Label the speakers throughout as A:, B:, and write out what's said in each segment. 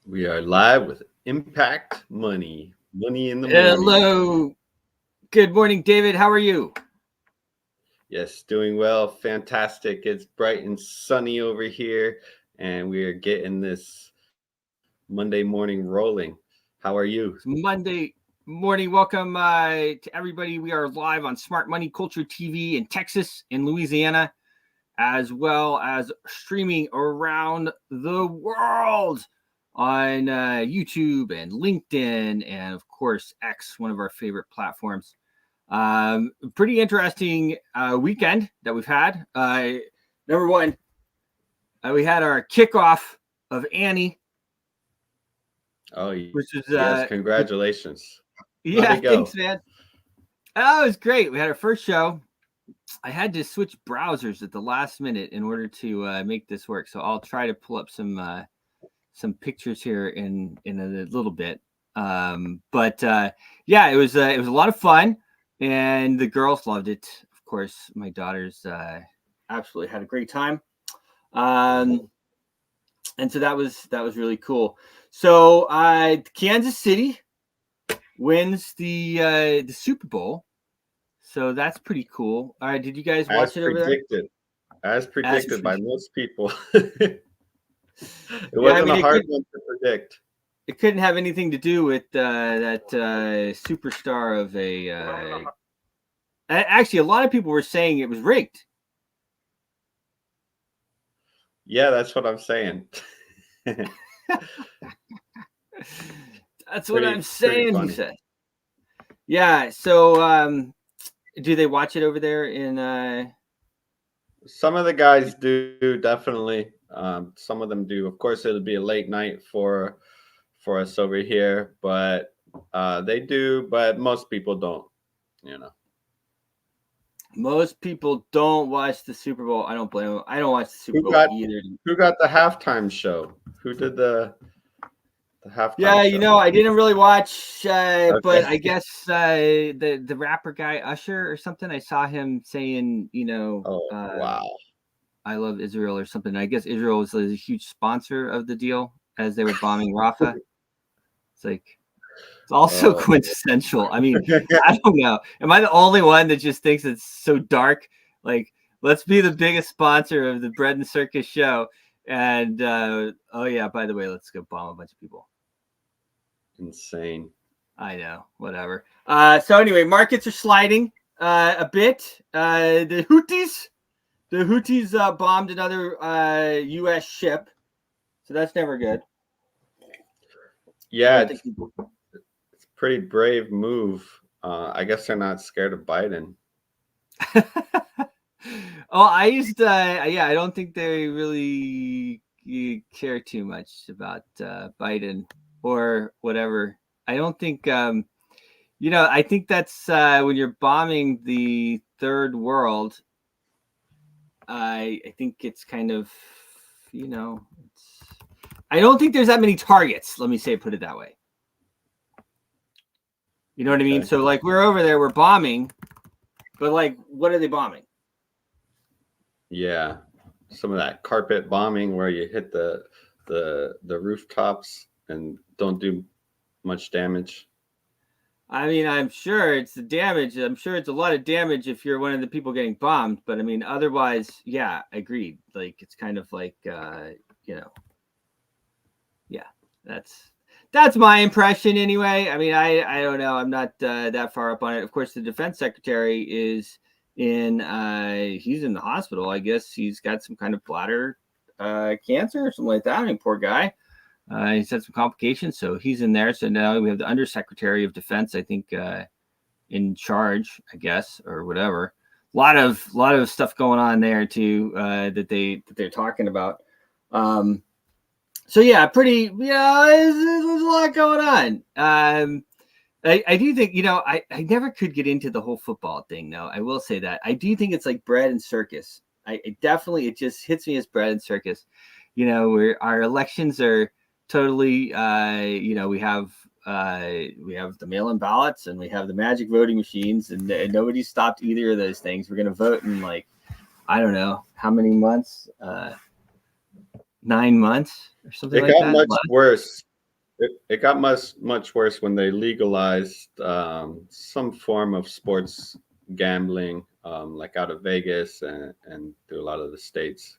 A: We are live with Impact Money. Money in the morning.
B: Hello. Good morning, David. How are you?
A: Yes, doing well. Fantastic. It's bright and sunny over here, and we are getting this Monday morning rolling. How are you?
B: It's Monday morning. Welcome to everybody. We are live on Smart Money Culture TV in Texas and Louisiana, as well as streaming around the world on YouTube and LinkedIn, and of course, X, one of our favorite platforms. Pretty interesting weekend that we've had. Number one, we had our kickoff of Annie,
A: Oh,
B: which is
A: yes. Congratulations. How'd
B: yeah,
A: it go?
B: thanks, man. Oh, it was great. We had our first show. I had to switch browsers at the last minute in order to make this work. So I'll try to pull up some pictures here in a little bit. But yeah, it was a lot of fun, and the girls loved it. Of course, my daughters absolutely had a great time. And so that was really cool. So Kansas City wins the Super Bowl. So that's pretty cool. All right, did you guys
A: As
B: watch it over there?
A: predicted. As
B: As
A: predicted by most people. It
B: yeah, I
A: wasn't
B: mean
A: a hard one to predict.
B: it couldn't have anything to do with that superstar of a. Actually, a lot of people were saying it was rigged.
A: Yeah, that's what I'm saying.
B: That's what I'm
A: Pretty
B: saying. He
A: funny.
B: said. Yeah. So, do they watch it over there in?
A: Some of the guys do definitely. Some of them do. Of course, it'll be a late night for us over here, but they do. But most people don't. You know.
B: Most people don't watch the Super Bowl. I don't blame them. I don't watch the Super
A: Who
B: Bowl
A: got
B: either.
A: who got the halftime show? Who did the
B: Yeah,
A: halftime show?
B: I didn't really watch, but I
A: Okay.
B: guess the rapper guy Usher or something. I saw him saying,
A: Oh wow.
B: I love Israel or something. I guess Israel was a huge sponsor of the deal as they were bombing Rafah. It's like it's also
A: Oh.
B: quintessential. I mean, I don't know. Am I the only one that just thinks it's so dark? Like, let's be the biggest sponsor of the bread and circus show, and oh yeah, by the way, let's go bomb a bunch of people.
A: Insane.
B: I know, whatever. So anyway, markets are sliding a bit. The Houthis bombed another U.S. ship, so that's never good. I
A: Yeah,
B: don't think
A: it's
B: people.
A: pretty brave move. I guess they're not scared of Biden.
B: Oh, I used to. Yeah, I don't think they really care too much about Biden or whatever. I don't think. I think that's when you're bombing the third world. I think it's kind of, it's. I don't think there's that many targets. Let me put it that way. You know what I mean?
A: Okay.
B: So like we're over there, we're bombing, but like, what are they bombing?
A: Yeah, some of that carpet bombing where you hit the rooftops and don't do much damage.
B: I mean, I'm sure it's the damage. I'm sure it's a lot of damage if you're one of the people getting bombed. But I mean, otherwise, yeah, agreed. Like it's kind of like, yeah, that's my impression anyway. I mean, I don't know. I'm not that far up on it. Of course, the defense secretary is he's in the hospital. I guess he's got some kind of bladder cancer or something like that. I mean, poor guy. He's had some complications, so he's in there. So now we have the undersecretary of defense, I think, in charge, I guess, or whatever. A lot of stuff going on there too that they're talking about. So yeah, pretty. There's a lot going on. I do think I never could get into the whole football thing. though. I will say that I do think it's like bread and circus. It just hits me as bread and circus. Where our elections are totally we have the mail-in ballots and we have the magic voting machines and nobody stopped either of those things. We're going to vote in like I don't know how many months, 9 months or something
A: It
B: like
A: got
B: that.
A: much worse. It got much worse when they legalized some form of sports gambling, like out of Vegas and through a lot of the states.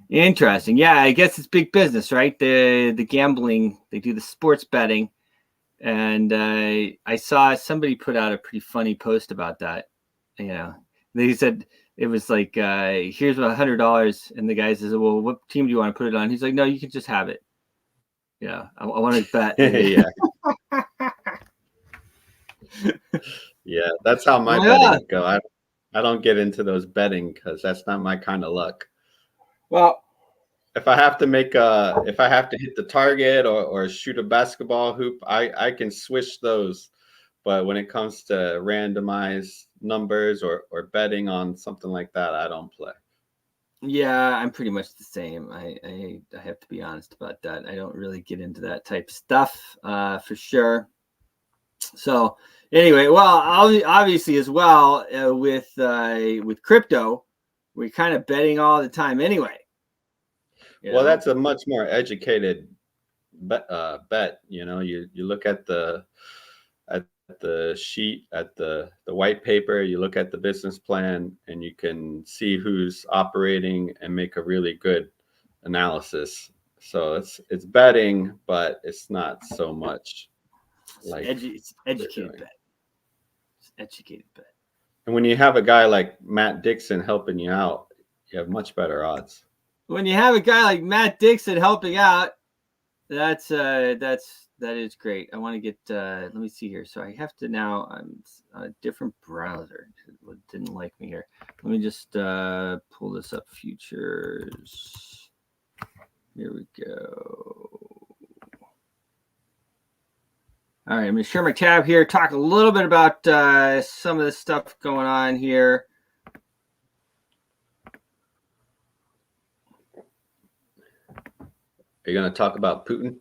B: Interesting. Yeah, I guess it's big business, right? The gambling, they do the sports betting. And I saw somebody put out a pretty funny post about that. You know, they said it was like, here's $100. And the guy says, well, what team do you want to put it on? He's like, no, you can just have it. Yeah, I want to bet.
A: Yeah. Yeah, that's how my
B: Well, yeah.
A: betting go. I don't get into those betting because that's not my kind of luck.
B: Well,
A: If I have to hit the target or shoot a basketball hoop, I can switch those. But when it comes to randomized numbers or betting on something like that, I don't play.
B: yeah, I'm pretty much the same. I have to be honest about that. I don't really get into that type of stuff for sure. So anyway, well, obviously as well with crypto, we're kind of betting all the time anyway.
A: Well, that's a much more educated bet. You know, you look at the sheet, at the white paper, you look at the business plan, and you can see who's operating and make a really good analysis. So it's betting, but it's not so much like
B: it's educated bet. It's educated bet.
A: And when you have a guy like Matt Dixon helping you out, you have much better odds.
B: When you have a guy like Matt Dixon helping out, that is great. I want to get let me see here. So I have to now, I'm on a different browser. It didn't like me here. Let me just pull this up, futures. Here we go. All right, I'm going to share my tab here, talk a little bit about some of the stuff going on here.
A: Are you going to talk about Putin?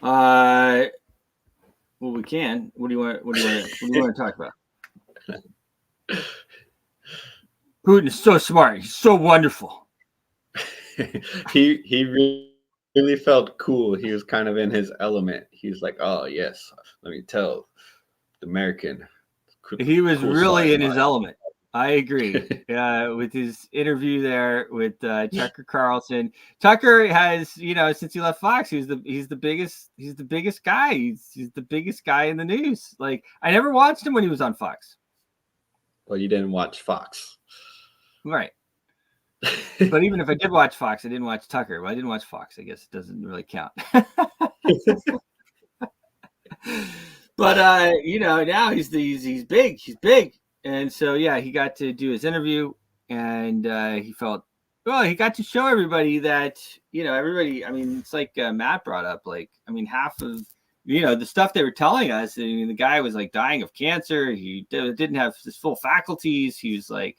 B: Well, we can. What do you want to talk about? Putin is so smart. He's so wonderful.
A: he really felt cool. He was kind of in his element. He was like, "Oh yes, let me tell the American."
B: He was really in his element. I agree. With his interview there with Tucker Carlson. Tucker has, since he left Fox, he's the biggest guy. He's the biggest guy in the news. Like, I never watched him when he was on Fox.
A: Well, you didn't watch Fox,
B: right? But even if I did watch Fox, I didn't watch Tucker. Well, I didn't watch Fox. I guess it doesn't really count. But now he's big. He's big. And so, yeah, he got to do his interview, and he felt, well, he got to show everybody that, everybody, I mean, it's like Matt brought up, like, I mean, half of, the stuff they were telling us, I mean, the guy was like dying of cancer. He didn't have his full faculties. He was like,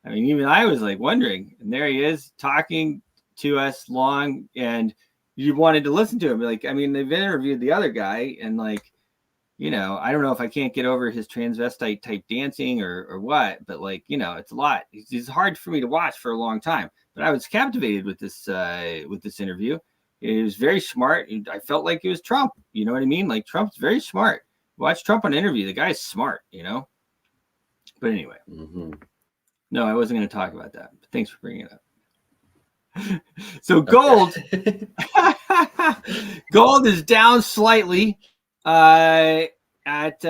B: I mean, even I was like wondering, and there he is talking to us long, and you wanted to listen to him. Like, I mean, they've interviewed the other guy, and like, I don't know if I can't get over his transvestite type dancing or what, but like, it's a lot. It's hard for me to watch for a long time, but I was captivated with this interview. It was very smart. I felt like it was Trump. You know what I mean? Like, Trump's very smart. Watch Trump on an interview. The guy's smart, but anyway, No, I wasn't going to talk about that, but thanks for bringing it up. So gold, gold is down slightly. At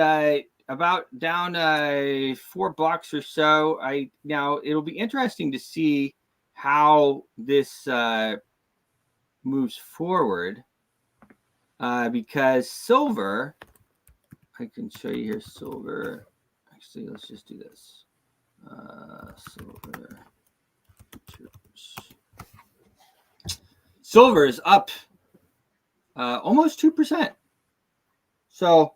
B: about down $4 or so. Now it'll be interesting to see how this moves forward, because silver, I can show you here. Silver, actually, let's just do this. Silver is up almost 2%. So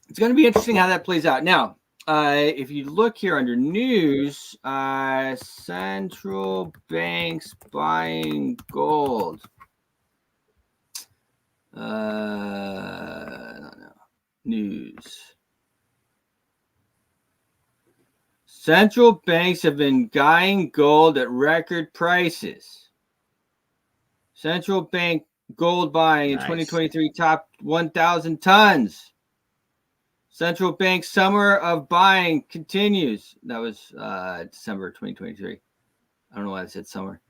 B: it's going to be interesting how that plays out. Now, if you look here under news, central banks buying gold. News. Central banks have been buying gold at record prices. Central bank gold buying in 2023 topped 1,000 tons. Central bank summer of buying continues. That was December 2023. I don't know why I said summer.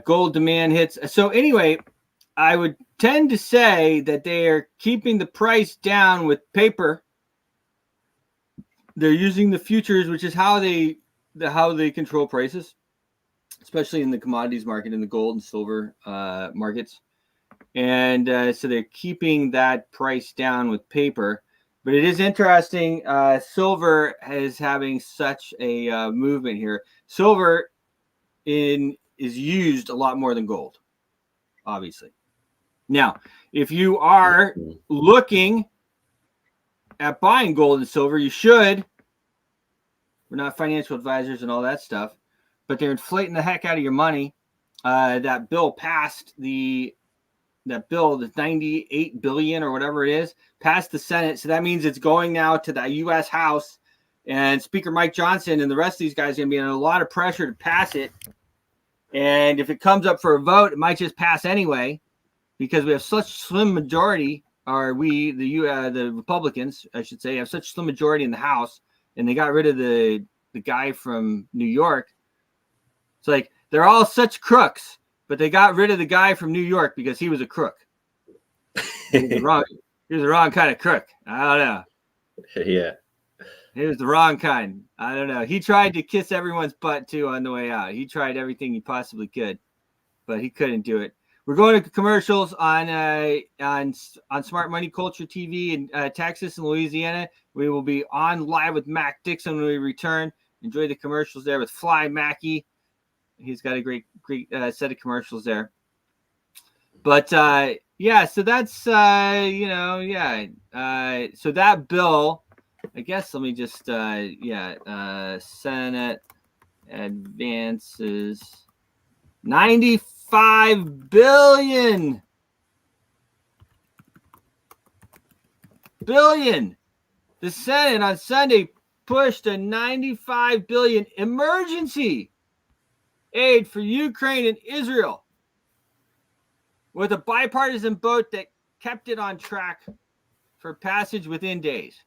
B: Gold demand hits. So anyway, I would tend to say that they are keeping the price down with paper. They're using the futures, which is how they control prices, especially in the commodities market, in the gold and silver markets. And so they're keeping that price down with paper. But it is interesting. Silver is having such a movement here. Silver is used a lot more than gold, obviously. Now, if you are looking at buying gold and silver, you should. We're not financial advisors and all that stuff, but they're inflating the heck out of your money. That bill passed the 98 billion or whatever it is, passed the Senate. So that means it's going now to the U.S. House, and Speaker Mike Johnson and the rest of these guys are going to be under a lot of pressure to pass it. And if it comes up for a vote, it might just pass anyway, because we have such slim majority, or the Republicans, I should say, have such slim majority in the House, and they got rid of the guy from New York. It's like they're all such crooks, but they got rid of the guy from New York because he was a crook. He was the wrong kind of crook. I don't know.
A: Yeah.
B: He was the wrong kind. I don't know. He tried to kiss everyone's butt too on the way out. He tried everything he possibly could, but he couldn't do it. We're going to commercials on Smart Money Culture TV in Texas and Louisiana. We will be on live with Mac Dixon when we return. Enjoy the commercials there with Fly Mackey. He's got a great set of commercials there. But yeah, so that's so that bill, I guess. Let me just Senate advances 95 billion. The Senate on Sunday pushed a 95 billion emergency aid for Ukraine and Israel with a bipartisan vote that kept it on track for passage within days.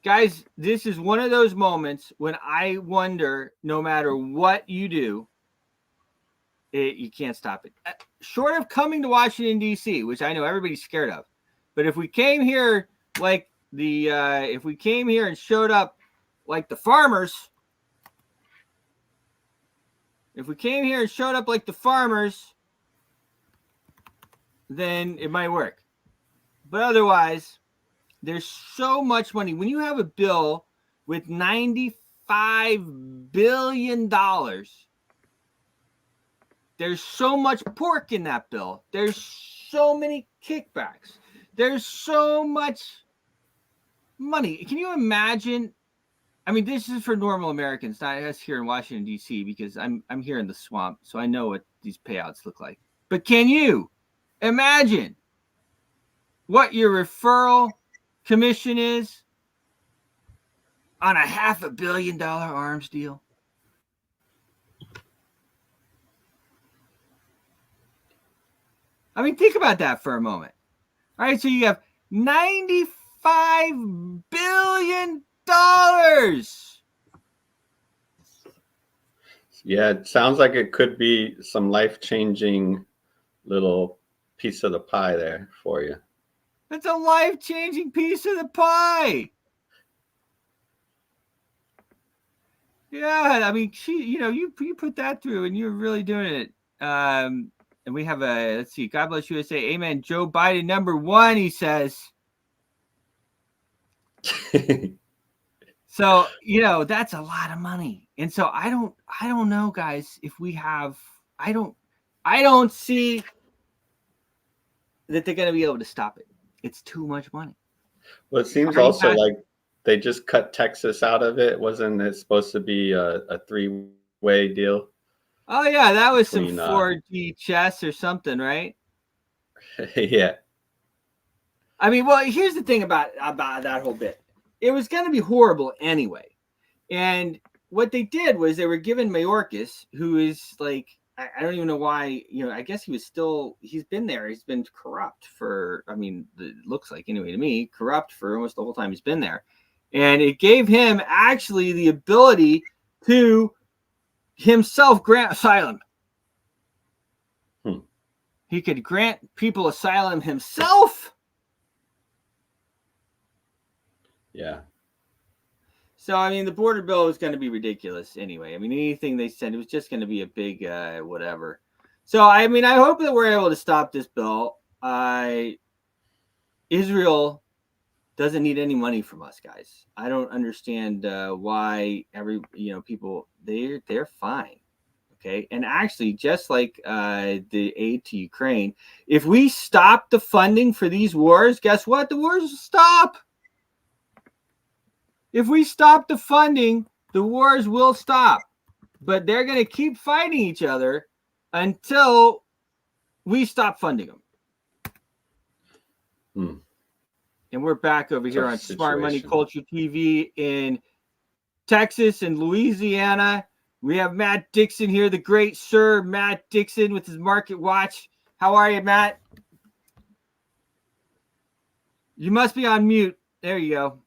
B: Guys, this is one of those moments when I wonder, no matter what you do, you can't stop it. Short of coming to Washington, D.C., which I know everybody's scared of. But if we came here like if we came here and showed up like the farmers, then it might work. But otherwise, there's so much money. When you have a bill with $95 billion, there's so much pork in that bill. There's so many kickbacks. There's so much money. Can you imagine? I mean, this is for normal Americans, not us here in Washington, D.C., because I'm here in the swamp, so I know what these payouts look like. But can you imagine what your referral commission is on a $500 million arms deal? I mean, think about that for a moment. All right, so you have $95 billion.
A: Yeah, it sounds like it could be some life-changing little piece of the pie there for you.
B: It's a life-changing piece of the pie. Yeah, I mean, you put that through, and you're really doing it. And we have let's see, God bless USA, amen. Joe Biden, number one, he says. So, that's a lot of money. And so I don't know, guys, if we have, I don't see that they're going to be able to stop it. It's too much money.
A: Well, it seems also like they just cut Texas out of it. Wasn't it supposed to be a three-way deal?
B: Oh, yeah, that was some 4D chess or something, right?
A: Yeah.
B: I mean, well, here's the thing about that whole bit. It was going to be horrible anyway. And what they did was they were given Mayorkas, who is like, I don't even know why, I guess he's been there. He's been corrupt for, it looks like anyway to me, corrupt for almost the whole time he's been there. And it gave him actually the ability to himself grant asylum. He could grant people asylum himself.
A: Yeah.
B: So, the border bill was going to be ridiculous anyway. Anything they sent, it was just going to be a big whatever. So, I hope that we're able to stop this bill. Israel doesn't need any money from us, guys. I don't understand why people, they're fine. Okay. And actually, just like the aid to Ukraine, if we stop the funding for these wars, guess what? The wars will stop. If we stop the funding, the wars will stop. But they're going to keep fighting each other until we stop funding them. And we're back over here on Smart Money Culture TV in Texas and Louisiana. We have Matt Dixon here, the great Sir Matt Dixon with his Market Watch. How are you, Matt? You must be on mute. There you go.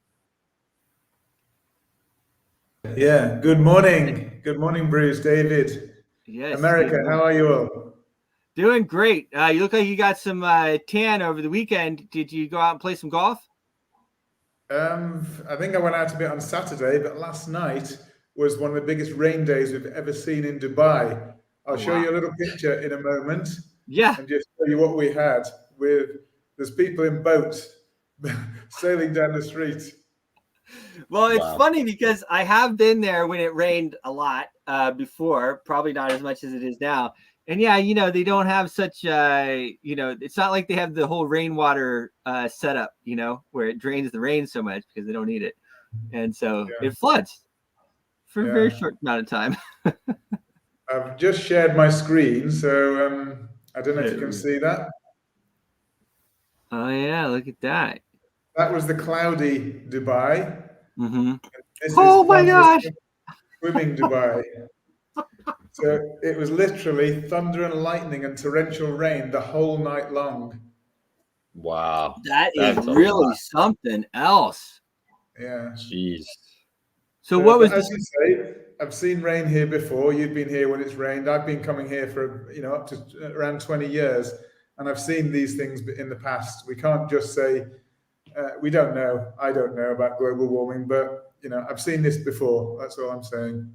C: Yeah, good morning. Good morning, Bruce, David.
B: Yes.
C: America, how are you all?
B: Doing great. You look like you got some tan over the weekend. Did you go out and play some golf?
C: I think I went out a bit on Saturday, but last night was one of the biggest rain days we've ever seen in Dubai. I'll show you a little picture in a moment.
B: Yeah.
C: And just show you what we had there's people in boats sailing down the street.
B: Well, it's funny because I have been there when it rained a lot before, probably not as much as it is now. And yeah, they don't have such, it's not like they have the whole rainwater setup, where it drains the rain so much because they don't need it. And so it floods for a very short amount of time.
C: I've just shared my screen, so I don't know if you can see that.
B: Oh, yeah, look at that.
C: That was the cloudy Dubai.
B: Mm-hmm.
C: Oh
B: my gosh!
C: Swimming Dubai. So it was literally thunder and lightning and torrential rain the whole night long.
A: Wow.
B: That's really something else.
C: Yeah.
A: Jeez.
B: So what was
C: as you say, I've seen rain here before. You've been here when it's rained. I've been coming here for up to around 20 years, and I've seen these things in the past. We can't just say we don't know. I don't know about global warming, but I've seen this before. That's all I'm saying.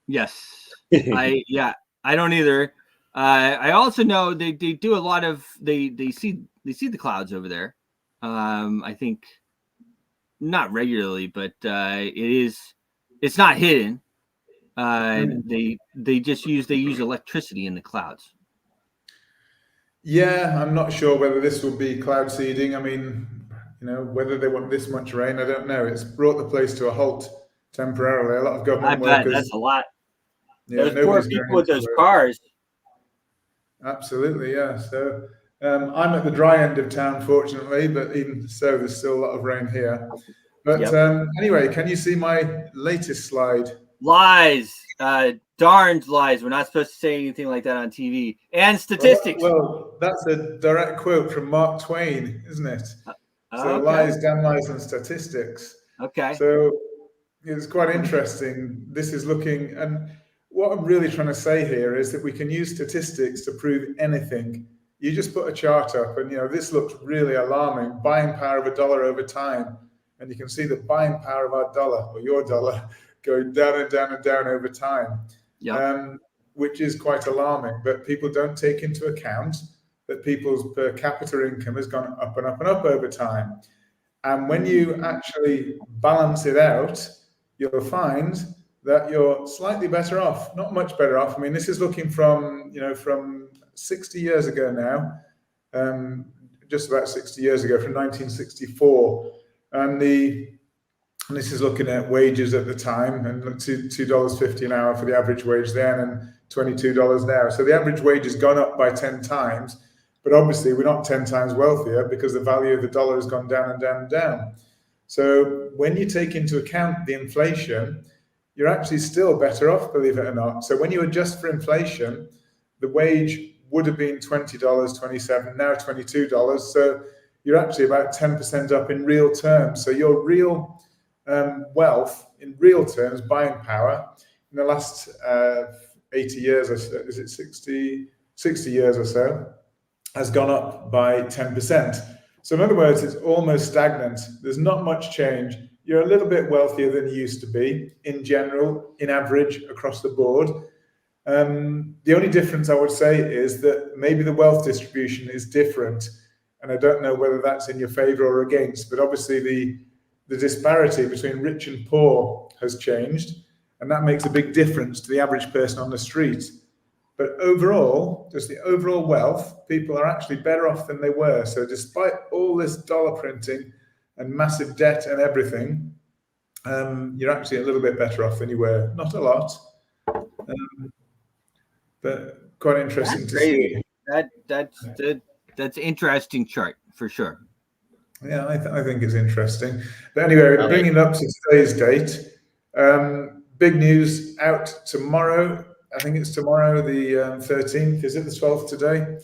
B: Yes. I don't either. I also know they do a lot of they see the clouds over there. I think not regularly, but it's not hidden. They use electricity in the clouds.
C: Yeah, I'm not sure whether this will be cloud seeding. Whether they want this much rain, I don't know. It's brought the place to a halt temporarily. A lot of government workers.
B: That's a lot.
C: Yeah,
B: those poor people with those cars.
C: Absolutely, yeah. So I'm at the dry end of town, fortunately, but even so, there's still a lot of rain here. But anyway, can you see my latest slide?
B: Lies, darned lies. We're not supposed to say anything like that on TV. And statistics.
C: Well, that's a direct quote from Mark Twain, isn't it? So lies, damn lies, and statistics.
B: Okay.
C: So it's quite interesting. This is looking, and what I'm really trying to say here is that we can use statistics to prove anything. You just put a chart up, and this looks really alarming. Buying power of a dollar over time, and you can see the buying power of our dollar or your dollar going down and down and down over time.
B: Yeah.
C: Which is quite alarming. But people don't take into account that people's per capita income has gone up and up and up over time. And when you actually balance it out, you'll find that you're slightly better off, not much better off. This is looking from 60 years ago now, just about 60 years ago, from 1964. And this is looking at wages at the time, and $2.50 an hour for the average wage then, and $22 now. So the average wage has gone up by 10 times. But obviously, we're not 10 times wealthier because the value of the dollar has gone down and down and down. So when you take into account the inflation, you're actually still better off, believe it or not. So when you adjust for inflation, the wage would have been $20, $27, now $22. So you're actually about 10% up in real terms. So your real wealth in real terms, buying power, in the last 80 years, or so, is it 60 years or so, has gone up by 10%. So in other words, it's almost stagnant. There's not much change. You're a little bit wealthier than you used to be in general, in average, across the board. The only difference I would say is that maybe the wealth distribution is different. And I don't know whether that's in your favor or against, but obviously the disparity between rich and poor has changed. And that makes a big difference to the average person on the street. But overall, just the overall wealth, people are actually better off than they were. So despite all this dollar printing and massive debt and everything, you're actually a little bit better off than you were. Not a lot, but quite interesting to see.
B: That's interesting chart for sure.
C: Yeah, I think it's interesting. But anyway, bringing it up to today's date, big news out tomorrow. I think it's tomorrow, the 13th. Is it the 12th today?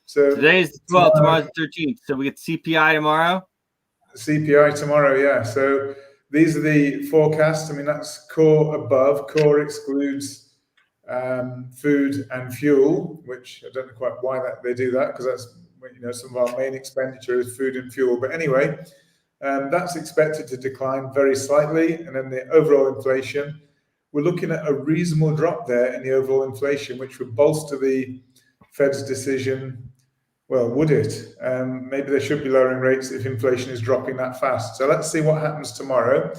C: So
B: today is the 12th, tomorrow's the 13th. So we get CPI tomorrow?
C: CPI tomorrow, yeah. So these are the forecasts. I mean, that's core above. Core excludes food and fuel, which I don't know quite why they do that, because that's some of our main expenditure is food and fuel. But anyway, that's expected to decline very slightly. And then the overall inflation, we're looking at a reasonable drop there in the overall inflation, which would bolster the Fed's decision. Well, would it? Maybe they should be lowering rates if inflation is dropping that fast. So let's see what happens tomorrow.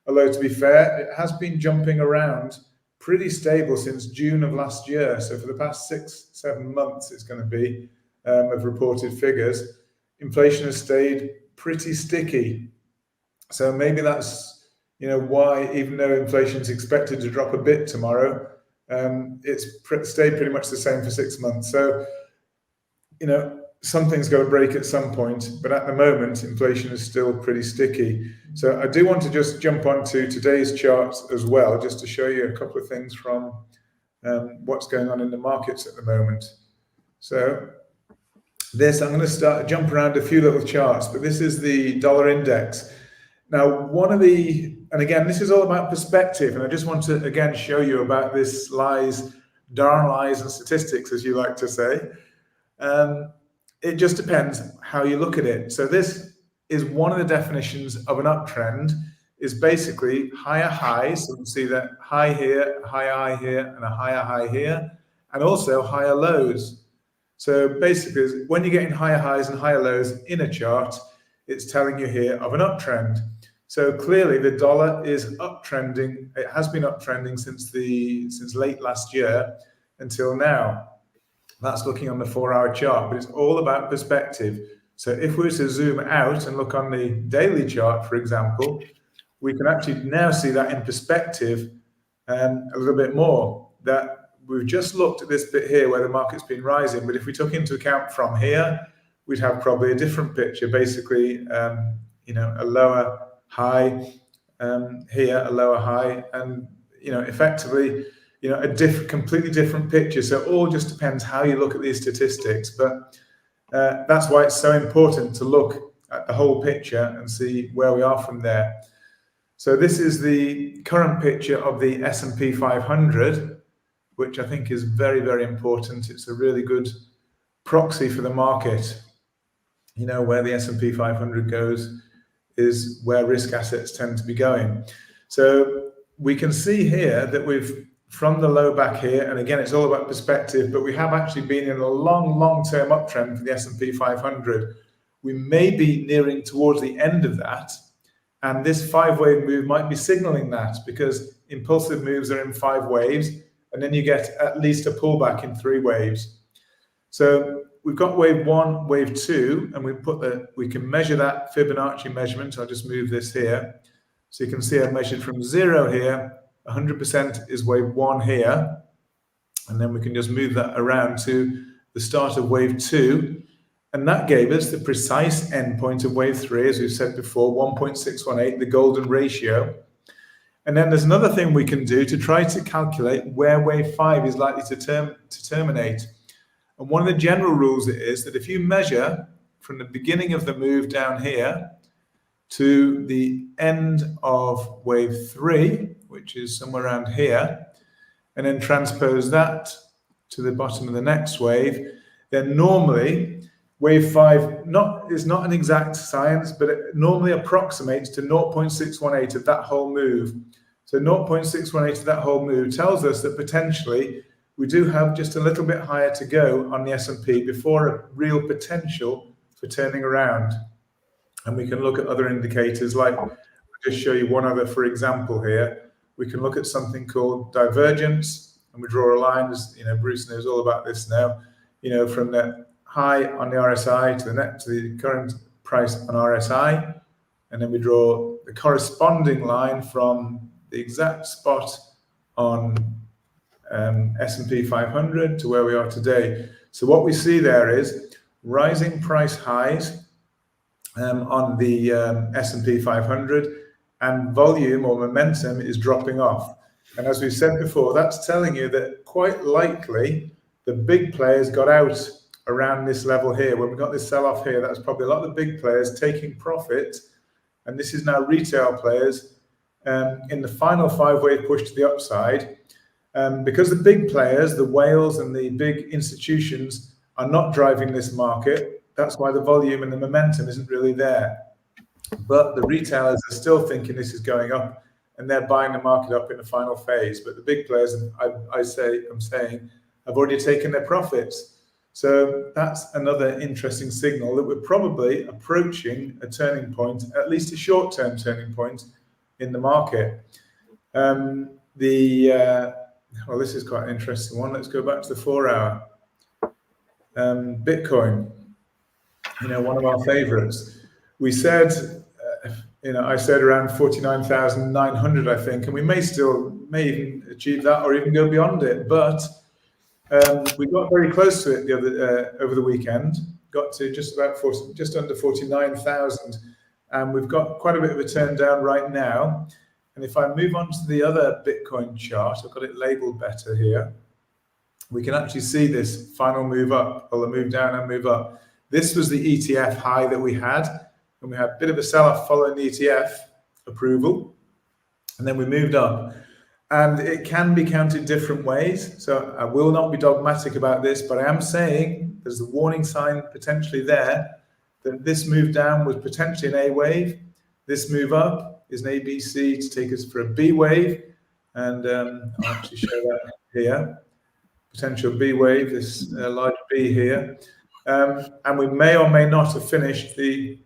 C: Although, to be fair, it has been jumping around pretty stable since June of last year. So for the past 6-7 months, it's going to be of reported figures, inflation has stayed pretty sticky. So maybe that's why, even though inflation is expected to drop a bit tomorrow, it's stayed pretty much the same for 6 months. So, something's got to break at some point, but at the moment, inflation is still pretty sticky. So I do want to just jump onto today's charts as well, just to show you a couple of things from what's going on in the markets at the moment. So I'm going to jump around a few little charts, but this is the dollar index. Now, and again, this is all about perspective, and I just want to, again, show you about this darn lies and statistics, as you like to say. It just depends how you look at it. So this is one of the definitions of an uptrend, is basically higher highs. So you can see that high here, high high here, and a higher high here, and also higher lows. So basically, when you're getting higher highs and higher lows in a chart, it's telling you here of an uptrend. So clearly the dollar is uptrending. It has been uptrending since late last year until now. That's looking on the 4-hour chart, but it's all about perspective. So if we were to zoom out and look on the daily chart, for example, we can actually now see that in perspective a little bit more. That we've just looked at this bit here where the market's been rising, but if we took into account from here, we'd have probably a different picture. Basically, a lower high here, a lower high, and effectively, a completely different picture. So it all just depends how you look at these statistics. But that's why it's so important to look at the whole picture and see where we are from there. So this is the current picture of the S&P 500, which I think is very, very important. It's a really good proxy for the market. Where the S&P 500 goes is where risk assets tend to be going. So we can see here that we've, from the low back here, and again, it's all about perspective, but we have actually been in a long-term uptrend for the S&P 500. We may be nearing towards the end of that, and this 5-wave move might be signaling that, because impulsive moves are in 5 waves, and then you get at least a pullback in 3 waves. So we've got wave 1, wave 2, and we can measure that Fibonacci measurement. I'll just move this here. So you can see I've measured from 0 here, 100% is wave 1 here. And then we can just move that around to the start of wave 2. And that gave us the precise endpoint of wave 3, as we've said before, 1.618, the golden ratio. And then there's another thing we can do to try to calculate where wave 5 is likely to terminate. And one of the general rules is that if you measure from the beginning of the move down here to the end of wave 3, which is somewhere around here, and then transpose that to the bottom of the next wave, then normally wave 5 is not an exact science, but it normally approximates to 0.618 of that whole move. So 0.618 of that whole move tells us that potentially we do have just a little bit higher to go on the S&P before a real potential for turning around. And we can look at other indicators, like I'll just show you one other, for example here. We can look at something called divergence, and we draw a line, as you know, Bruce knows all about this now, you know, from the high on the RSI to the current price on RSI, and then we draw the corresponding line from the exact spot on S&P 500 to where we are today. So what we see there is rising price highs on the S&P 500, and volume or momentum is dropping off. And as we've said before, that's telling you that quite likely the big players got out around this level here. When we got this sell-off here, that's probably a lot of the big players taking profit, and this is now retail players in the final 5-wave push to the upside. Because the big players, the whales and the big institutions, are not driving this market, that's why the volume and the momentum isn't really there. But the retailers are still thinking this is going up, and they're buying the market up in the final phase. But the big players, I'm saying, have already taken their profits. So that's another interesting signal that we're probably approaching a turning point, at least a short-term turning point in the market. Well, this is quite an interesting one. Let's go back to the 4-hour. Bitcoin, you know, one of our favorites. We said, I said around 49,900, I think, and we may even achieve that or even go beyond it. But we got very close to it over the weekend. Got to just under 49,000, and we've got quite a bit of a turn down right now. And if I move on to the other Bitcoin chart, I've got it labeled better here. We can actually see this final move up, or the move down and move up. This was the ETF high that we had, and we had a bit of a sell-off following the ETF approval, and then we moved up. And it can be counted different ways, so I will not be dogmatic about this, but I am saying there's a warning sign potentially there that this move down was potentially an A wave. This move up is an ABC to take us for a B wave, and I'll actually show that here. Potential B wave, this large B here. And we may or may not have finished the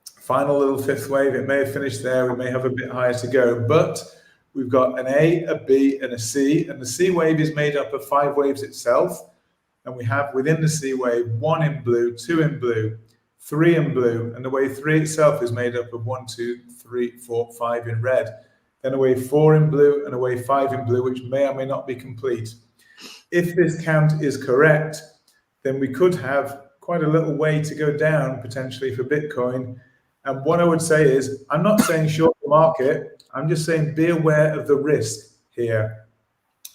C: final little 5th wave. It may have finished there. We may have a bit higher to go, but we've got an A, a B, and a C, and the C wave is made up of 5 waves itself. And we have within the C wave 1 in blue, 2 in blue, 3 in blue, and the wave 3 itself is made up of 1, 2, 3, 4, 5 in red. Then a wave 4 in blue and a wave 5 in blue, which may or may not be complete. If this count is correct, then we could have quite a little way to go down potentially for Bitcoin. And what I would say is, I'm not saying short the market, I'm just saying be aware of the risk here.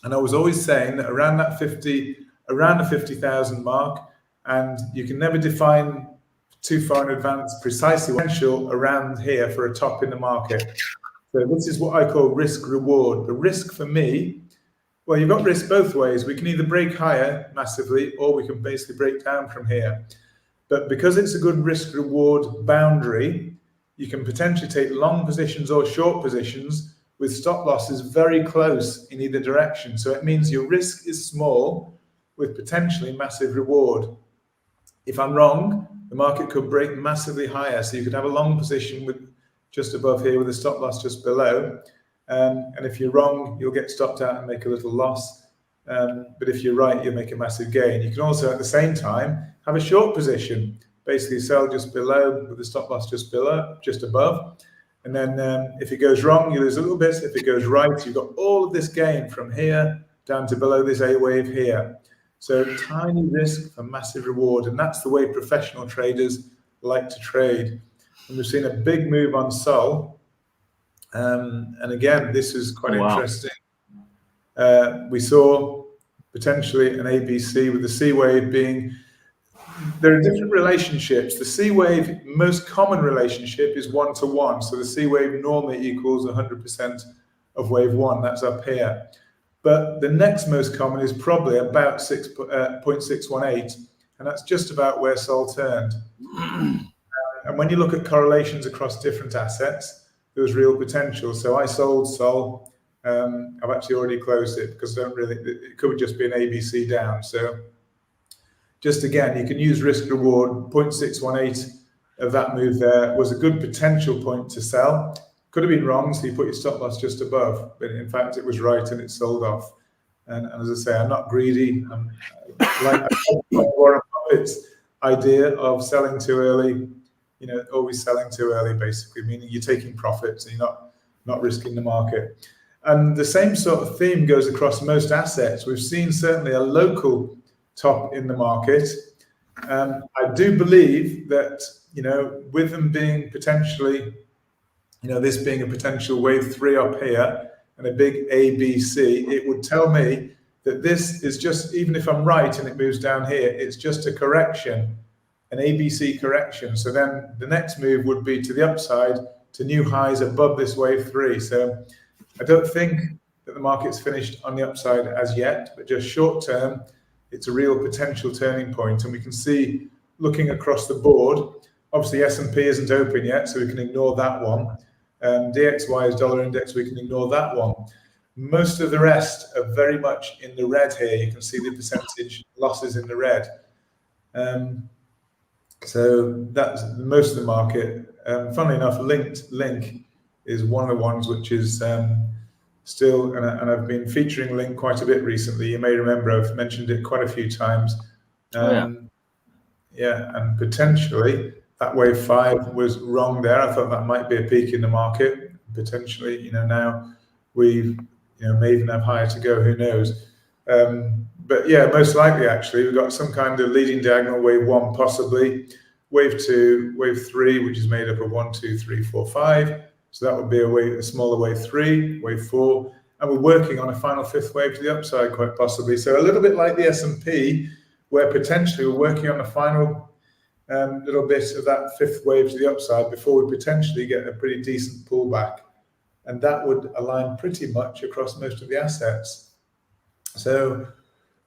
C: And I was always saying that around the 50,000 mark, and you can never define too far in advance precisely potential around here for a top in the market. So this is what I call risk reward. The risk for me, well, you've got risk both ways. We can either break higher massively, or we can basically break down from here. But because it's a good risk reward boundary, you can potentially take long positions or short positions with stop losses very close in either direction. So it means your risk is small with potentially massive reward. If I'm wrong, the market could break massively higher. So you could have a long position with just above here with a stop loss just below. And if you're wrong, you'll get stopped out and make a little loss. But if you're right, you'll make a massive gain. You can also, at the same time, have a short position, basically sell just below with the stop loss just below, just above. And then if it goes wrong, you lose a little bit. If it goes right, you've got all of this gain from here down to below this A wave here. So tiny risk for massive reward. And that's the way professional traders like to trade. And we've seen a big move on Sol. And again, this is quite
B: Oh, wow.
C: interesting. We saw potentially an ABC with the C wave being, there are different relationships. The C wave, most common relationship is 1-to-1. So the C wave normally equals 100% of wave 1. That's up here. But the next most common is probably about 0.618, and that's just about where Sol turned. And when you look at correlations across different assets, there was real potential. So I sold Sol. I've actually already closed it because it could just be an ABC down. So just again, you can use risk reward. 0.618 of that move there was a good potential point to sell. Could have been wrong, so you put your stop loss just above, but in fact it was right and it sold off. And as I say, I'm not greedy. I'm like Warren Buffett's idea of selling too early, always selling too early, basically, meaning you're taking profits and you're not risking the market. And the same sort of theme goes across most assets. We've seen certainly a local top in the market. I do believe that, with them being potentially, this being a potential wave 3 up here and a big ABC, it would tell me that this is just, even if I'm right and it moves down here, it's just a correction, an ABC correction. So then the next move would be to the upside, to new highs above this wave 3. So I don't think that the market's finished on the upside as yet, but just short term, it's a real potential turning point. And we can see, looking across the board, obviously S&P isn't open yet, so we can ignore that one. DXY is dollar index, we can ignore that one. Most of the rest are very much in the red here. You can see the percentage losses in the red. So that's most of the market. Funnily enough, Link is one of the ones which is still, and I've been featuring Link quite a bit recently. You may remember I've mentioned it quite a few times. Yeah, and potentially that wave 5 was wrong there. I thought that might be a peak in the market. Potentially, now we may even have higher to go, who knows. But yeah, most likely actually we've got some kind of leading diagonal, wave 1 possibly, wave 2, wave 3, which is made up of 1, 2, 3, 4, 5. So that would be a smaller wave 3, wave 4, and we're working on a final 5th wave to the upside quite possibly. So a little bit like the S&P, where potentially we're working on a final little bit of that 5th wave to the upside before we potentially get a pretty decent pullback. And that would align pretty much across most of the assets. So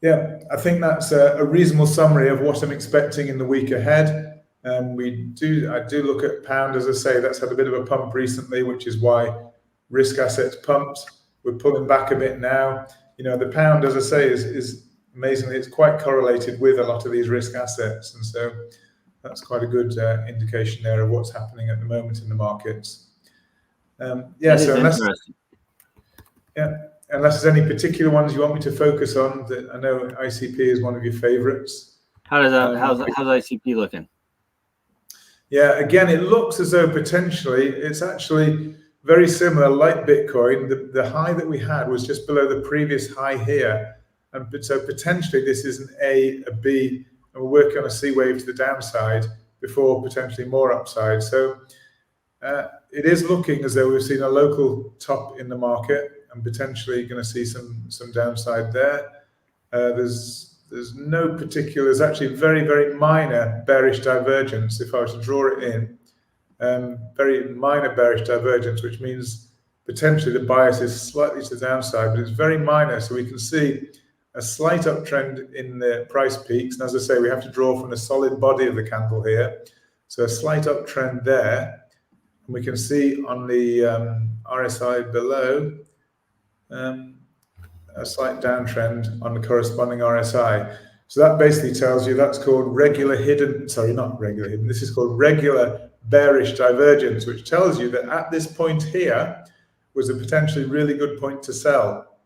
C: yeah, I think that's a reasonable summary of what I'm expecting in the week ahead. I do look at pound, as I say, that's had a bit of a pump recently, which is why risk assets pumped. We're pulling back a bit now. The pound, as I say, is amazingly, it's quite correlated with a lot of these risk assets. And so that's quite a good indication there of what's happening at the moment in the markets. So unless there's any particular ones you want me to focus on, that I know ICP is one of your favorites.
B: How's ICP looking?
C: Yeah, again, it looks as though potentially it's actually very similar, like Bitcoin. The high that we had was just below the previous high here. And so potentially this is an A, a B, and we're working on a C wave to the downside before potentially more upside. So it is looking as though we've seen a local top in the market and potentially going to see some downside there. There's no particular, there's actually very, very minor bearish divergence. If I was to draw it in, very minor bearish divergence, which means potentially the bias is slightly to the downside, but it's very minor. So we can see a slight uptrend in the price peaks. And as I say, we have to draw from the solid body of the candle here. So a slight uptrend there. And we can see on the RSI below, a slight downtrend on the corresponding RSI. So that basically tells you that's called this is called regular bearish divergence, which tells you that at this point here was a potentially really good point to sell.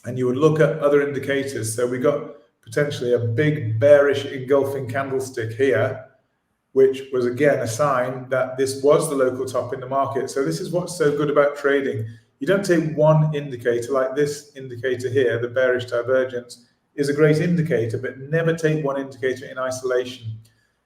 C: And you would look at other indicators. So we got potentially a big bearish engulfing candlestick here, which was again a sign that this was the local top in the market. So this is what's so good about trading. You don't take one indicator like this indicator here, the bearish divergence is a great indicator, but never take one indicator in isolation.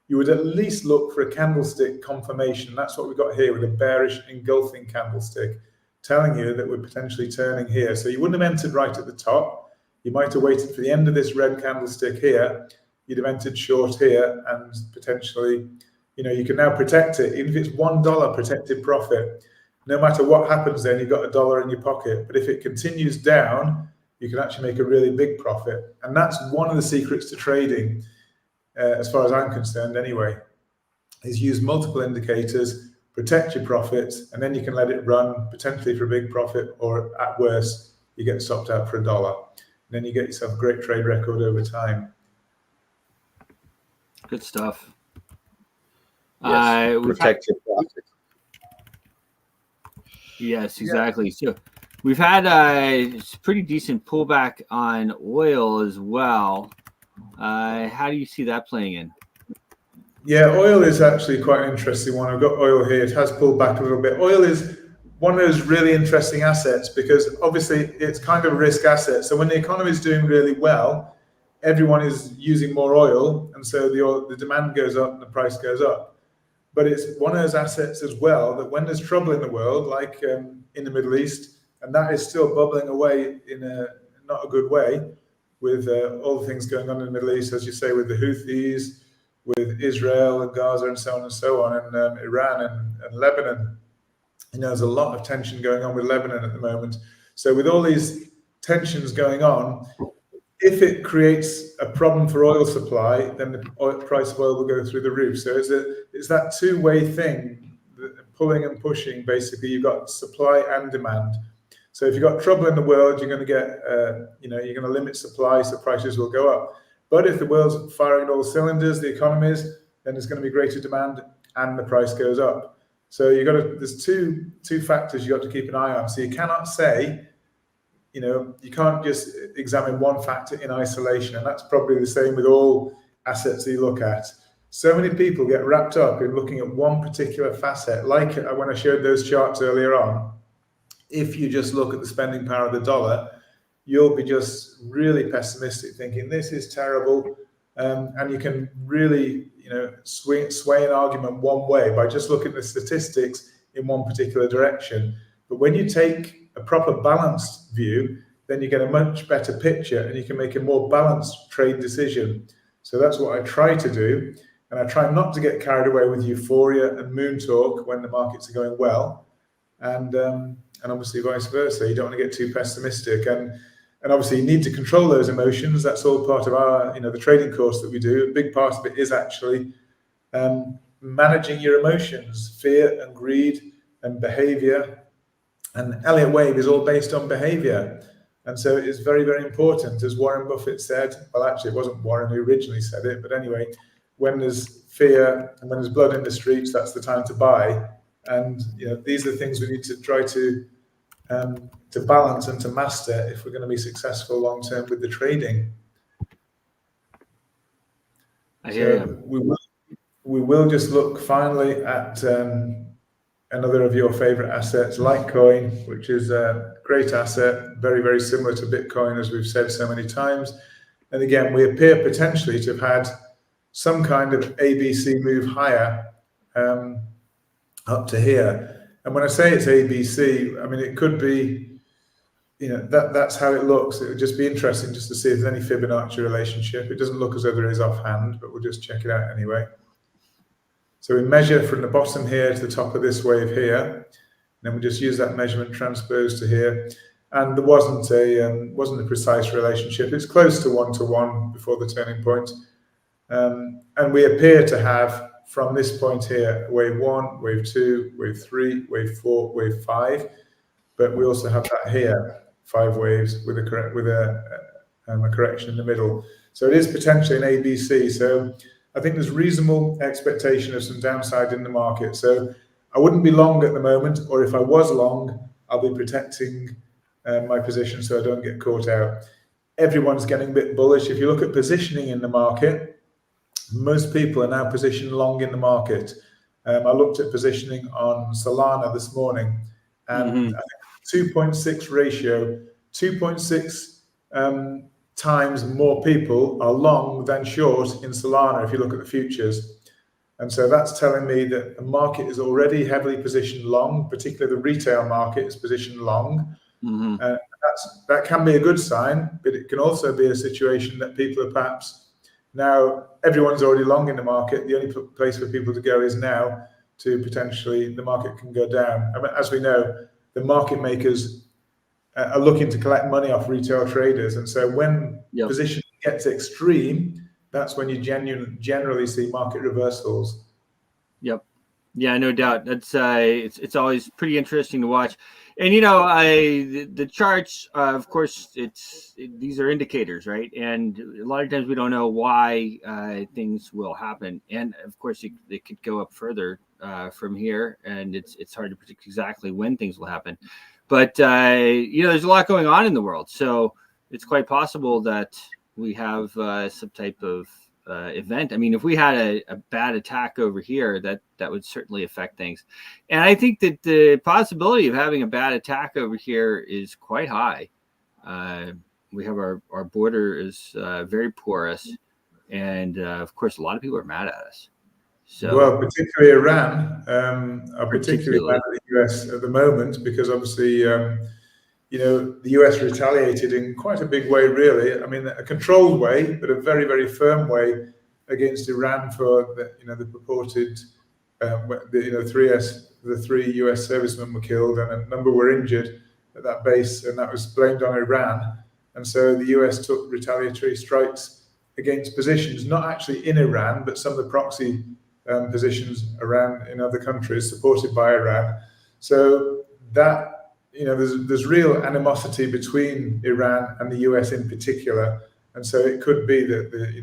C: You would at least look for a candlestick confirmation. That's what we got here with a bearish engulfing candlestick. telling you that we're potentially turning here. So you wouldn't have entered right at the top. You might have waited for the end of this red candlestick here. You'd have entered short here, and potentially, you can now protect it. Even if it's $1 protected profit, no matter what happens then, you've got $1 in your pocket. But if it continues down, you can actually make a really big profit. And that's one of the secrets to trading, as far as I'm concerned anyway, is use multiple indicators, protect your profits, and then you can let it run potentially for a big profit, or at worst, you get stopped out for $1. And then you get yourself a great trade record over time.
B: Good stuff.
A: Yes, protect your profits.
B: Yes, exactly. So we've had a pretty decent pullback on oil as well. How do you see that playing in?
C: Yeah, oil is actually quite an interesting one. I've got oil here. It has pulled back a little bit. Oil is one of those really interesting assets because obviously it's kind of a risk asset. So when the economy is doing really well, everyone is using more oil, and so the demand goes up and the price goes up. But it's one of those assets as well that when there's trouble in the world, like in the Middle East, and that is still bubbling away in a not a good way, with all the things going on in the Middle East, as you say, with the Houthis, with Israel and Gaza and so on and so on, and Iran and Lebanon. There's a lot of tension going on with Lebanon at the moment. So with all these tensions going on, if it creates a problem for oil supply, then the price of oil will go through the roof. So it's that two-way thing, pulling and pushing. Basically, you've got supply and demand. So if you've got trouble in the world, you're going to get, you're going to limit supply, so prices will go up. But if the world's firing all cylinders, the economies, then there's going to be greater demand and the price goes up. So there's two factors you got to keep an eye on. So you cannot say, you can't just examine one factor in isolation, and that's probably the same with all assets that you look at. So many people get wrapped up in looking at one particular facet, like when I showed those charts earlier on. If you just look at the spending power of the dollar, you'll be just really pessimistic, thinking this is terrible, and you can really, sway an argument one way by just looking at the statistics in one particular direction. But when you take a proper balanced view, then you get a much better picture and you can make a more balanced trade decision. So that's what I try to do. And I try not to get carried away with euphoria and moon talk when the markets are going well. And obviously vice versa. You don't want to get too pessimistic. And obviously you need to control those emotions. That's all part of our, the trading course that we do. A big part of it is actually managing your emotions, fear and greed and behavior. And Elliott Wave is all based on behavior. And so it is very, very important, as Warren Buffett said. Well, actually, it wasn't Warren who originally said it. But anyway, when there's fear and when there's blood in the streets, that's the time to buy. And these are the things we need to try to balance and to master if we're going to be successful long term with the trading.
B: I hear you.
C: We will just look finally at another of your favorite assets, Litecoin, which is a great asset, very, very similar to Bitcoin, as we've said so many times. And again, we appear potentially to have had some kind of ABC move higher up to here. And when I say it's ABC, I mean, it could be, that's how it looks. It would just be interesting just to see if there's any Fibonacci relationship. It doesn't look as though there is offhand, but we'll just check it out anyway. So we measure from the bottom here to the top of this wave here, and then we just use that measurement transposed to here. And there wasn't a precise relationship. It's close to 1-to-1 before the turning point. And we appear to have, from this point here, wave 1, wave 2, wave 3, wave 4, wave 5. But we also have that here, 5 waves with a correction in the middle. So it is potentially an ABC. So I think there's reasonable expectation of some downside in the market. So I wouldn't be long at the moment, or if I was long, I'll be protecting my position so I don't get caught out. Everyone's getting a bit bullish. If you look at positioning in the market, most people are now positioned long in the market. I looked at positioning on Solana this morning, and I think 2.6 ratio, 2.6 times more people are long than short in Solana if you look at the futures. And so that's telling me that the market is already heavily positioned long, particularly the retail market is positioned long.
B: Mm-hmm.
C: That can be a good sign, but it can also be a situation that people are perhaps now, everyone's already long in the market. The only place for people to go is now to potentially the market can go down. I mean, as we know, the market makers are looking to collect money off retail traders. And so when position gets extreme, that's when you generally see market reversals.
B: Yep. Yeah, no doubt. That's it's always pretty interesting to watch. And the charts, of course, these are indicators, right? And a lot of times we don't know why things will happen. And of course, it could go up further from here, and it's hard to predict exactly when things will happen. But there's a lot going on in the world, so it's quite possible that we have some type of event. I mean, if we had a bad attack over here, that would certainly affect things. And I think that the possibility of having a bad attack over here is quite high. We have our border is very porous, and of course, a lot of people are mad at us. So,
C: well, particularly Iran, are particularly mad at the US at the moment because obviously, the US retaliated in quite a big way, really. I mean, a controlled way, but a very, very firm way against Iran for the purported, the 3 US servicemen were killed and a number were injured at that base, and that was blamed on Iran. And so the US took retaliatory strikes against positions, not actually in Iran, but some of the proxy positions around in other countries supported by Iran. So that, there's real animosity between Iran and the US in particular. And so it could be that the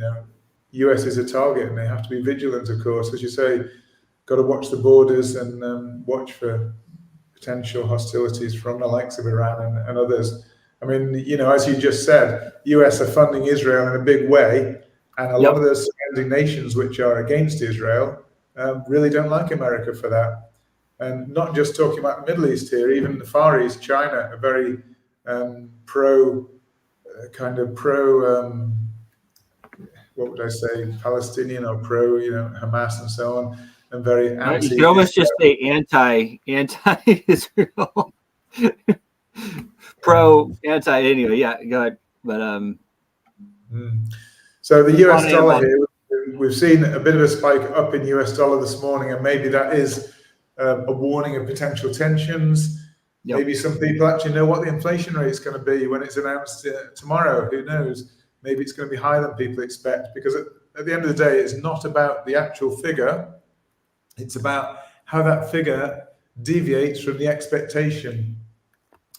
C: US is a target, and they have to be vigilant, of course. As you say, got to watch the borders and watch for potential hostilities from the likes of Iran and others. I mean, as you just said, US are funding Israel in a big way, and a lot of those surrounding nations which are against Israel really don't like America for that. And not just talking about the Middle East here, even the Far East, China, are very pro, what would I say, Palestinian or pro, Hamas and so on, and very anti.
B: You could almost just say anti-Israel, pro, anti. Anyway, yeah, go ahead. But
C: so the US dollar here, we've seen a bit of a spike up in US dollar this morning, and maybe that is a warning of potential tensions. Maybe some people actually know what the inflation rate is going to be when it's announced tomorrow. Who knows? Maybe it's going to be higher than people expect, because at the end of the day, it's not about the actual figure. It's about how that figure deviates from the expectation.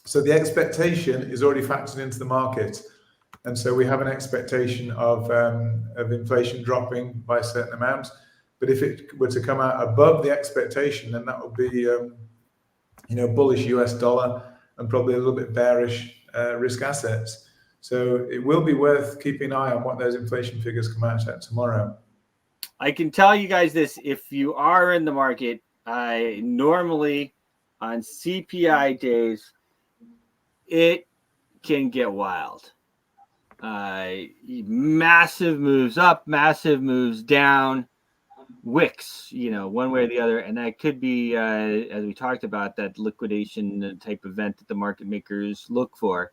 C: So the expectation is already factored into the market. And so we have an expectation of inflation dropping by a certain amount. But if it were to come out above the expectation, then that would be, bullish US dollar and probably a little bit bearish risk assets. So it will be worth keeping an eye on what those inflation figures come out at tomorrow.
B: I can tell you guys this: if you are in the market, normally on CPI days, it can get wild. Massive moves up, massive moves down, wicks, one way or the other. And that could be, as we talked about, that liquidation type event that the market makers look for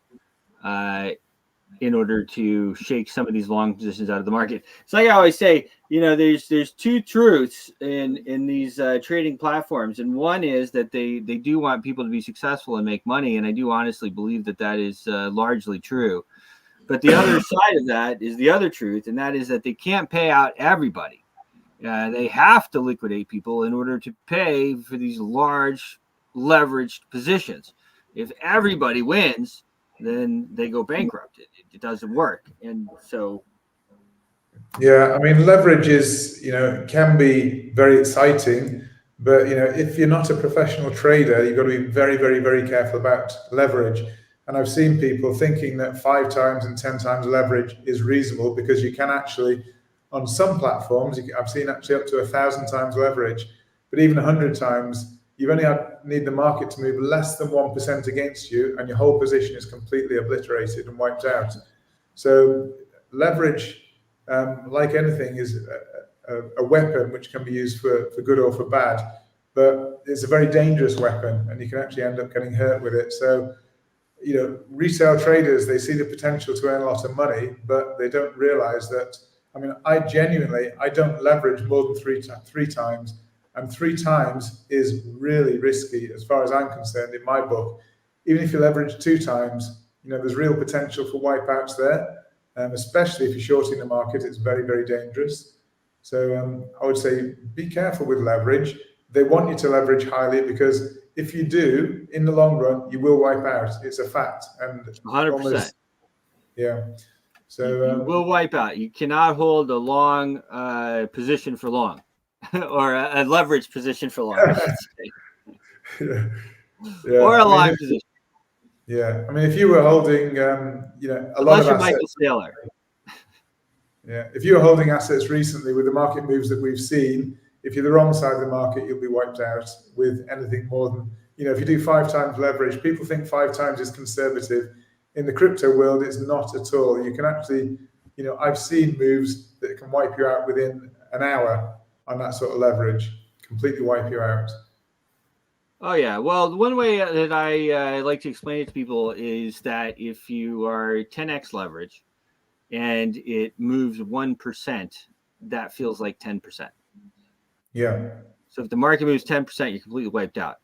B: in order to shake some of these long positions out of the market. It's like I always say, there's two truths in these trading platforms. And one is that they do want people to be successful and make money. And I do honestly believe that is largely true. But the other side of that is the other truth, and that is that they can't pay out everybody. They have to liquidate people in order to pay for these large leveraged positions. If everybody wins, then they go bankrupt. It doesn't work. And so.
C: Yeah, I mean, leverage is, can be very exciting, but, if you're not a professional trader, you've got to be very, very, very careful about leverage. And I've seen people thinking that 5 times and 10 times leverage is reasonable, because you can actually, on some platforms, I've seen actually up to 1,000 times leverage, but even 100 times, you only need the market to move less than 1% against you, and your whole position is completely obliterated and wiped out. So leverage, like anything, is a weapon which can be used for good or for bad, but it's a very dangerous weapon, and you can actually end up getting hurt with it. So, retail traders, they see the potential to earn a lot of money, but they don't realize that. I mean, I don't leverage more than three times, and 3 times is really risky as far as I'm concerned in my book. Even if you leverage 2 times, there's real potential for wipeouts there, especially if you're shorting the market. It's very, very dangerous. So I would say be careful with leverage. They want you to leverage highly, because if you do, in the long run, you will wipe out. It's a fact. And
B: 100%.
C: Yeah. So
B: you will wipe out. You cannot hold a long position for long, or a leverage position for long, I should say.
C: Yeah.
B: Or a long position.
C: Yeah. I mean, if you were holding, a
B: Unless
C: lot of
B: you're
C: assets.
B: Michael Saylor.
C: Yeah. If you were holding assets recently with the market moves that we've seen, if you're the wrong side of the market, you'll be wiped out with anything more than, if you do 5 times leverage. People think 5 times is conservative. In the crypto world, it's not at all. You can actually, I've seen moves that can wipe you out within an hour on that sort of leverage, completely wipe you out.
B: Oh, yeah. Well, one way that I like to explain it to people is that if you are 10x leverage and it moves 1%, that feels like 10%.
C: Yeah.
B: So if the market moves 10%, you're completely wiped out.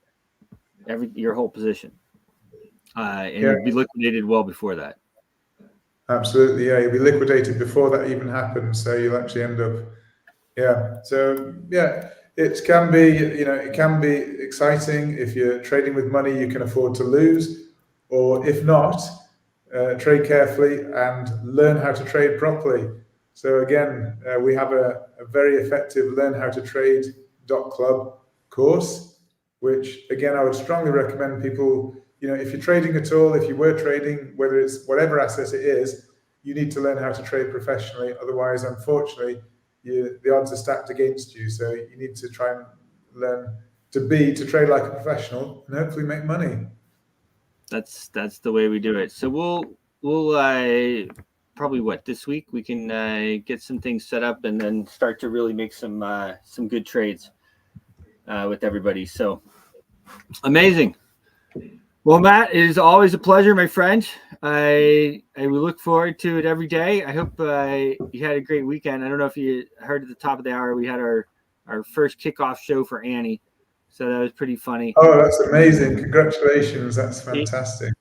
B: Your whole position. And you'll be liquidated well before that.
C: Absolutely, yeah. You'll be liquidated before that even happens. So you'll actually end up, yeah. So yeah, it can be exciting if you're trading with money you can afford to lose, or if not, trade carefully and learn how to trade properly. So again, we have a very effective Learn How to Trade.club course, which again I would strongly recommend people. If you're trading at all, if you were trading, whether it's whatever asset it is, you need to learn how to trade professionally. Otherwise, unfortunately, the odds are stacked against you. So you need to try and learn to trade like a professional and hopefully make money.
B: That's the way we do it. So we'll probably this week we can get some things set up and then start to really make some good trades with everybody. So amazing. Well, Matt, it is always a pleasure, my friend. I will look forward to it every day. I hope you had a great weekend. I don't know if you heard at the top of the hour, we had our first kickoff show for Annie. So that was pretty funny.
C: Oh, that's amazing. Congratulations. That's fantastic.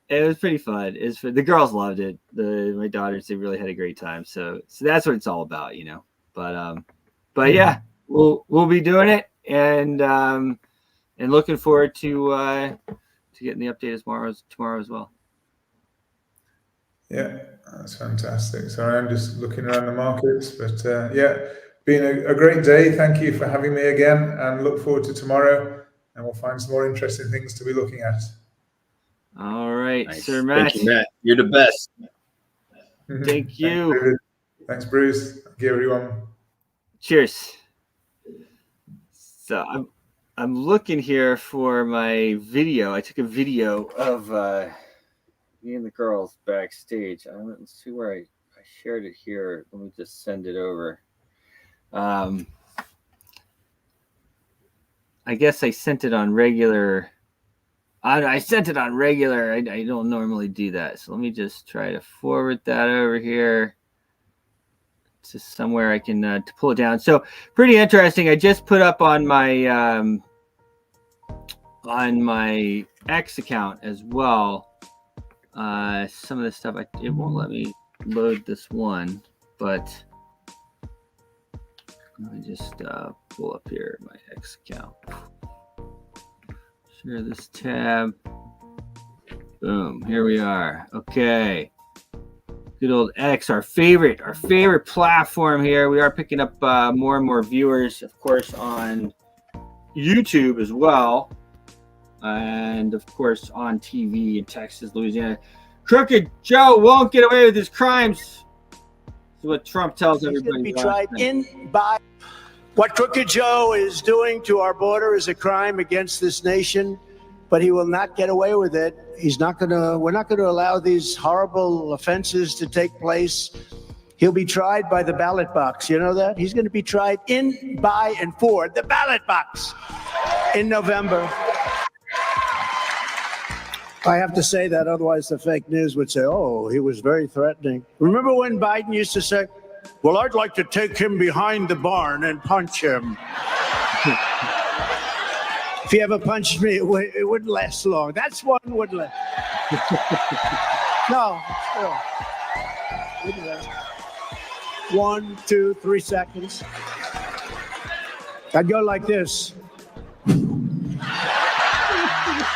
B: It was pretty fun. The girls loved it. My daughters, they really had a great time. So that's what it's all about, But yeah, we'll be doing it and looking forward to getting the update tomorrow as well.
C: Yeah, that's fantastic. Sorry, I'm just looking around the markets, but been a great day. Thank you for having me again, and look forward to tomorrow, and we'll find some more interesting things to be looking at.
B: All right,
A: nice.
B: Sir Matt.
A: Thank you, Matt. You're the best.
B: Thank you.
C: Thanks, Bruce. Thank you, everyone.
B: Cheers. So I'm looking here for my video. I took a video of me and the girls backstage. Let's see where I shared it here. Let me just send it over. I guess I sent it on regular. I sent it on regular. I don't normally do that. So let me just try to forward that over here to somewhere I can to pull it down. So pretty interesting. I just put up on my X account as well. Some of this stuff, it won't let me load this one, but let me just pull up here my X account. Share this tab. Boom, here we are. Okay. Good old X, our favorite platform here. We are picking up more and more viewers, of course, on YouTube as well. And of course on TV in Texas, Louisiana. Crooked Joe won't get away with his crimes. That's what Trump tells everybody.
D: He's going to be tried in by what Crooked Joe is doing to our border is a crime against this nation, but he will not get away with it. We're not going to allow these horrible offenses to take place. He'll be tried by the ballot box. You know that? He's going to be tried in, by, and for the ballot box in November. I have to say that, otherwise the fake news would say, oh, he was very threatening. Remember when Biden used to say, well, I'd like to take him behind the barn and punch him. If he ever punched me, it wouldn't last long. That's one would last. No, still. Wouldn't last. 1, 2, 3 seconds. I'd go like this.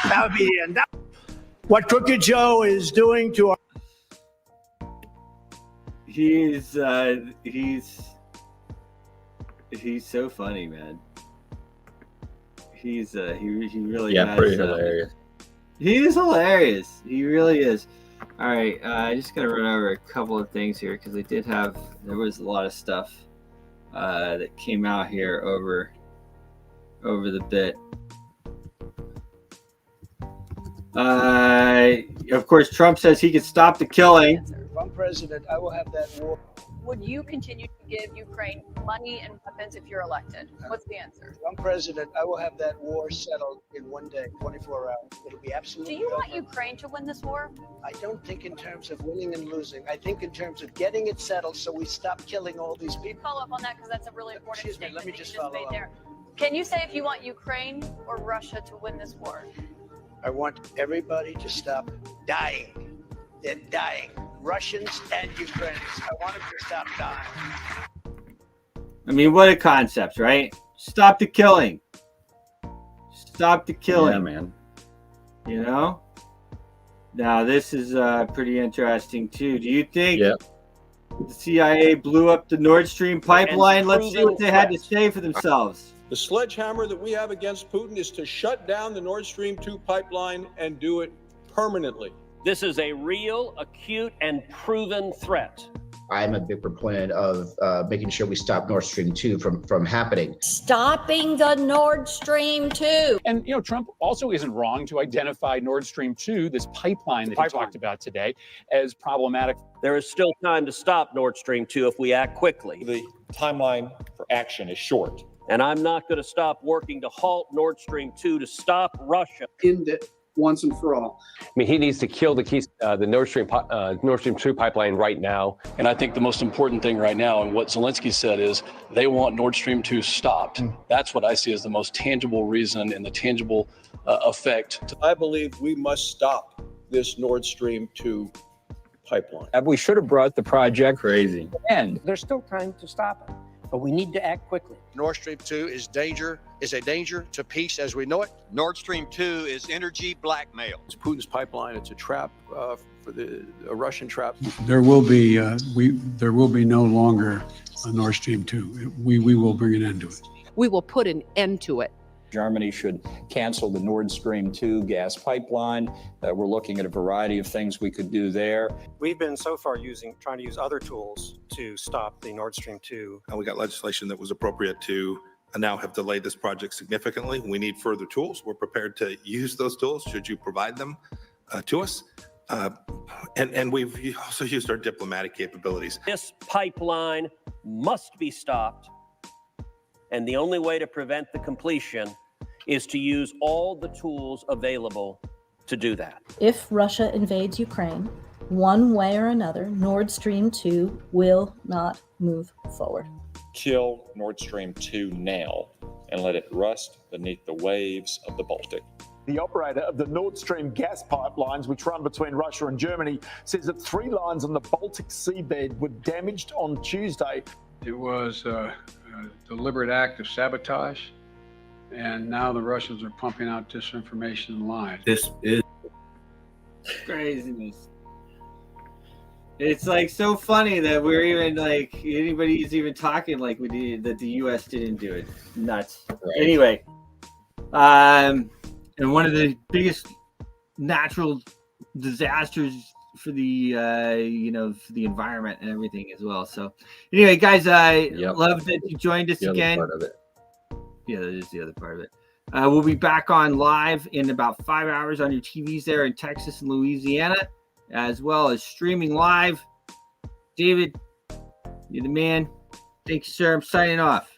D: That would be the end. What Crooked Joe is doing to our...
B: He's so funny, man. He really has,
A: pretty hilarious.
B: He is hilarious. He really is. All right, I just gotta run over a couple of things here because there was a lot of stuff that came out here over the bit. Of course, Trump says he could stop the killing.
D: If I'm president, I will have that war.
E: Would you continue to give Ukraine money and weapons if you're elected? What's the answer?
D: If I'm president, I will have that war settled in one day, 24 hours. It'll be absolutely
E: Do you want
D: over.
E: Ukraine to win this war?
D: I don't think in terms of winning and losing. I think in terms of getting it settled so we stop killing all these people.
E: Follow up on that because that's a really important
D: Excuse me,
E: statement
D: let me
E: that you
D: just follow
E: made
D: up.
E: there. Can you say if you want Ukraine or Russia to win this war?
D: I want everybody to stop dying. They're dying. Russians and Ukrainians. I want them to stop dying.
B: I mean, what a concept, right? Stop the killing. Stop the killing.
A: Yeah, man.
B: You know? Now, this is pretty interesting, too. Do you think
A: Yep.
B: the CIA blew up the Nord Stream pipeline? Let's see what they had to say for themselves.
F: The sledgehammer that we have against Putin is to shut down the Nord Stream 2 pipeline and do it permanently.
G: This is a real, acute, and proven threat.
H: I'm a big proponent of making sure we stop Nord Stream 2 from happening.
E: Stopping the Nord Stream 2.
I: And, Trump also isn't wrong to identify Nord Stream 2, this pipeline that he talked about today, as problematic.
G: There is still time to stop Nord Stream 2 if we act quickly.
J: The timeline for action is short.
G: And I'm not going to stop working to halt Nord Stream 2 to stop Russia.
K: End it once and for all.
L: I mean, he needs to kill the Nord Stream 2 pipeline right now.
M: And I think the most important thing right now, and what Zelensky said, is they want Nord Stream 2 stopped. That's what I see as the most tangible reason and the tangible effect.
F: I believe we must stop this Nord Stream 2 pipeline.
N: We should have brought the project
A: Crazy.
N: to end.
D: There's still time to stop it, but we need to act quickly.
O: Nord Stream 2 is a danger to peace as we know it.
P: Nord Stream 2 is energy blackmail.
F: It's Putin's pipeline. It's a trap for a Russian trap.
Q: There will be no longer a Nord Stream 2. We will bring an end to it.
R: We will put an end to it.
N: Germany should cancel the Nord Stream 2 gas pipeline. We're looking at a variety of things we could do there.
S: We've been so far trying to use other tools to stop the Nord Stream 2.
J: And we got legislation that was appropriate to now have delayed this project significantly. We need further tools. We're prepared to use those tools should you provide them to us. And we've also used our diplomatic capabilities.
G: This pipeline must be stopped. And the only way to prevent the completion is to use all the tools available to do that.
T: If Russia invades Ukraine, one way or another, Nord Stream 2 will not move forward.
J: Kill Nord Stream 2 now and let it rust beneath the waves of the Baltic.
U: The operator of the Nord Stream gas pipelines, which run between Russia and Germany, says that 3 lines on the Baltic seabed were damaged on Tuesday.
Q: It was a deliberate act of sabotage, and now the Russians are pumping out disinformation and lies.
A: This is
B: craziness. It's like so funny that we're even like anybody's even talking like we did that the U.S. didn't do it. Nuts. Right. Anyway, and one of the biggest natural disasters for the for the environment and everything as well. So anyway, guys, I love that you joined us again.
A: Part of it.
B: Yeah, that is the other part of it. We'll be back on live in about 5 hours on your TVs there in Texas and Louisiana, as well as streaming live. David, You're the man. Thanks, sir. I'm signing off.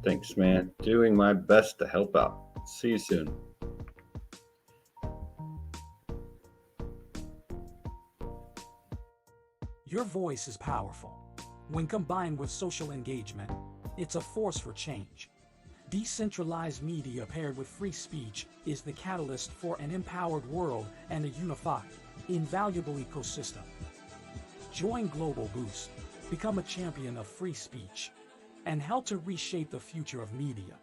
A: Thanks, man. Doing my best to help out. See you soon.
C: Your voice is powerful. When combined with social engagement, it's a force for change. Decentralized media paired with free speech is the catalyst for an empowered world and a unified, invaluable ecosystem. Join Global Boost, become a champion of free speech, and help to reshape the future of media.